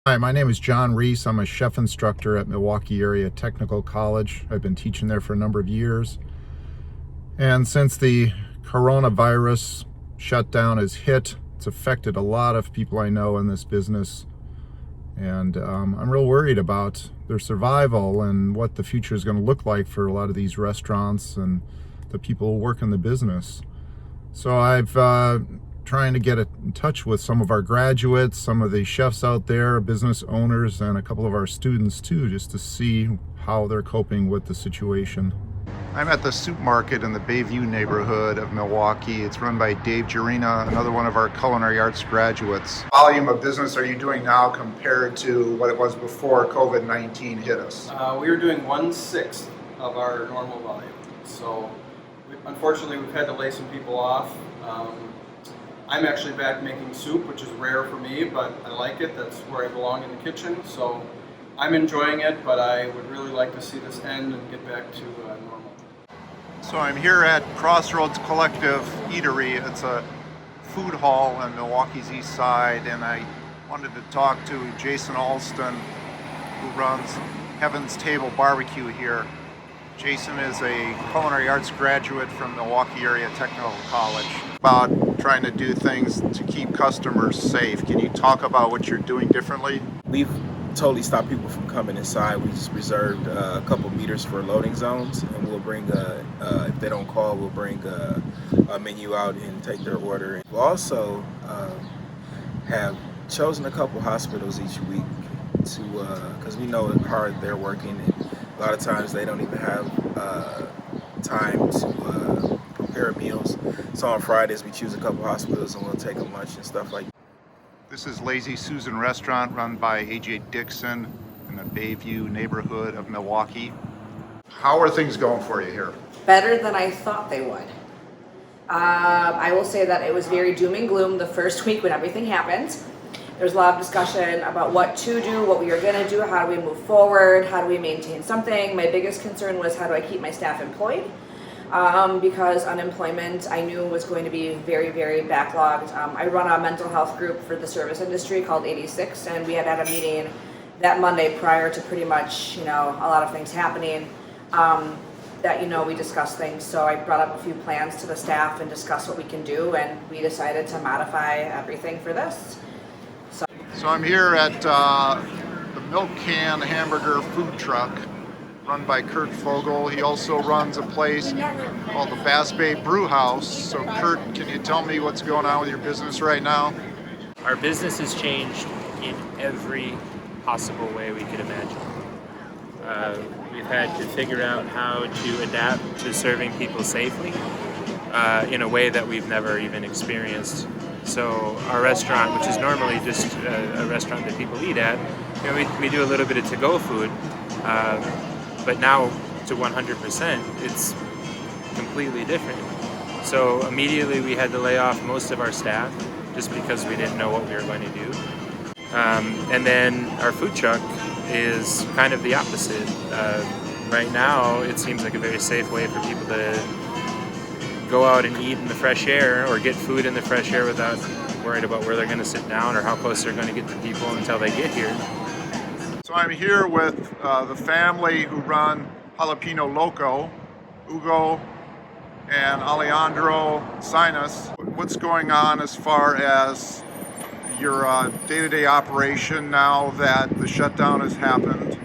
Hi, my name is John Reese. I'm a chef instructor at Milwaukee Area Technical College. I've been teaching there for a number of years. And since the coronavirus shutdown has hit, it's affected a lot of people I know in this business. And I'm real worried about their survival and what the future is going to look like for a lot of these restaurants and the people who work in the business. So I've trying to get in touch with some of our graduates, some of the chefs out there, business owners, and a couple of our students too, just to see how they're coping with the situation. I'm at the soup market in the Bayview neighborhood of Milwaukee. It's run by Dave Jarina, another one of our culinary arts graduates. What volume of business are you doing now compared to what it was before COVID-19 hit us? We were doing 1/6 of our normal volume. So unfortunately we've had to lay some people off. I'm actually back making soup, which is rare for me, but I like it. That's where I belong in the kitchen. So I'm enjoying it, but I would really like to see this end and get back to normal. So I'm here at Crossroads Collective Eatery. It's a food hall on Milwaukee's east side, and I wanted to talk to Jason Alston, who runs Heaven's Table Barbecue here. Jason is a culinary arts graduate from Milwaukee Area Technical College. About trying to do things to keep customers safe. Can you talk about what you're doing differently? We've totally stopped people from coming inside. We just reserved a couple meters for loading zones, and we'll bring, if they don't call, we'll bring a menu out and take their order. We'll also have chosen a couple hospitals each week to, because we know how hard they're working, and a lot of times they don't even have time to prepare meals. So on Fridays we choose a couple hospitals and we'll take them lunch and stuff like that. This is Lazy Susan Restaurant, run by A.J. Dixon in the Bayview neighborhood of Milwaukee. How are things going for you here? Better than I thought they would. I will say that it was very doom and gloom the first week when everything happened. There's a lot of discussion about what to do, what we are going to do, how do we move forward, how do we maintain something. My biggest concern was how do I keep my staff employed, because unemployment I knew was going to be very, very backlogged. I run a mental health group for the service industry called 86, and we had a meeting that Monday prior to pretty much, a lot of things happening, that, we discussed things. So I brought up a few plans to the staff and discussed what we can do, and we decided to modify everything for this. So I'm here at the Milk Can Hamburger Food Truck, run by Kurt Fogel. He also runs a place called the Bass Bay Brew House. So Kurt, can you tell me what's going on with your business right now? Our business has changed in every possible way we could imagine. We've had to figure out how to adapt to serving people safely in a way that we've never even experienced. So our restaurant, which is normally just a restaurant that people eat at, we do a little bit of to-go food, but now to 100%, it's completely different. So immediately we had to lay off most of our staff just because we didn't know what we were going to do. And then our food truck is kind of the opposite. Right now, it seems like a very safe way for people to go out and eat in the fresh air or get food in the fresh air without worried about where they're going to sit down or how close they're going to get to people until they get here. So I'm here with the family who run Jalapeno Loco, Hugo and Alejandro Sinus. What's going on as far as your day-to-day operation now that the shutdown has happened?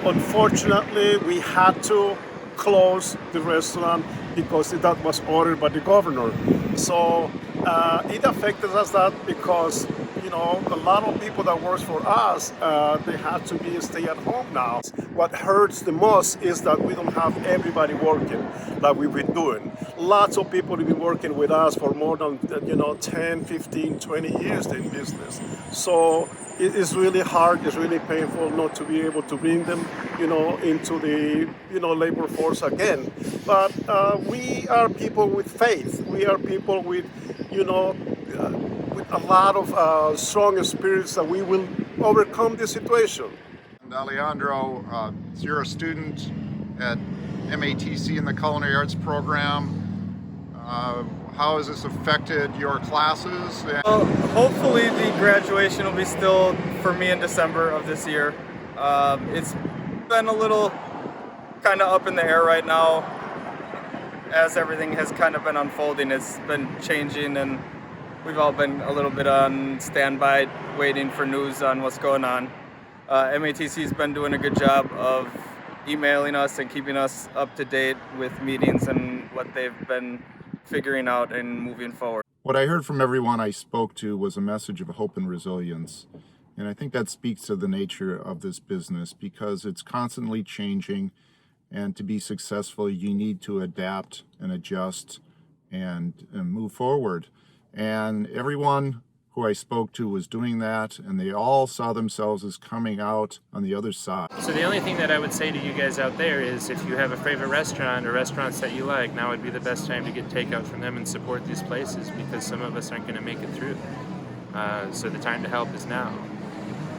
Unfortunately, we had to close the restaurant because that was ordered by the governor. So it affected us that because, a lot of people that works for us, they have to be stay at home now. What hurts the most is that we don't have everybody working like we've been doing. Lots of people have been working with us for more than, 10, 15, 20 years in business. So it is really hard, it's really painful not to be able to bring them, into the, labor force again. But we are people with faith. We are people with, with a lot of strong spirits that we will overcome this situation. And Alejandro, you're a student at MATC in the Culinary Arts program. How has this affected your classes? Well, hopefully the graduation will be still for me in December of this year. It's been a little kind of up in the air right now as everything has kind of been unfolding. It's been changing and we've all been a little bit on standby waiting for news on what's going on. MATC's been doing a good job of emailing us and keeping us up to date with meetings and what they've been figuring out and moving forward. What I heard from everyone I spoke to was a message of hope and resilience. And I think that speaks to the nature of this business because it's constantly changing. And to be successful, you need to adapt and adjust and move forward. And everyone who I spoke to was doing that, and they all saw themselves as coming out on the other side. So the only thing that I would say to you guys out there is if you have a favorite restaurant or restaurants that you like, now would be the best time to get takeout from them and support these places because some of us aren't going to make it through. So the time to help is now.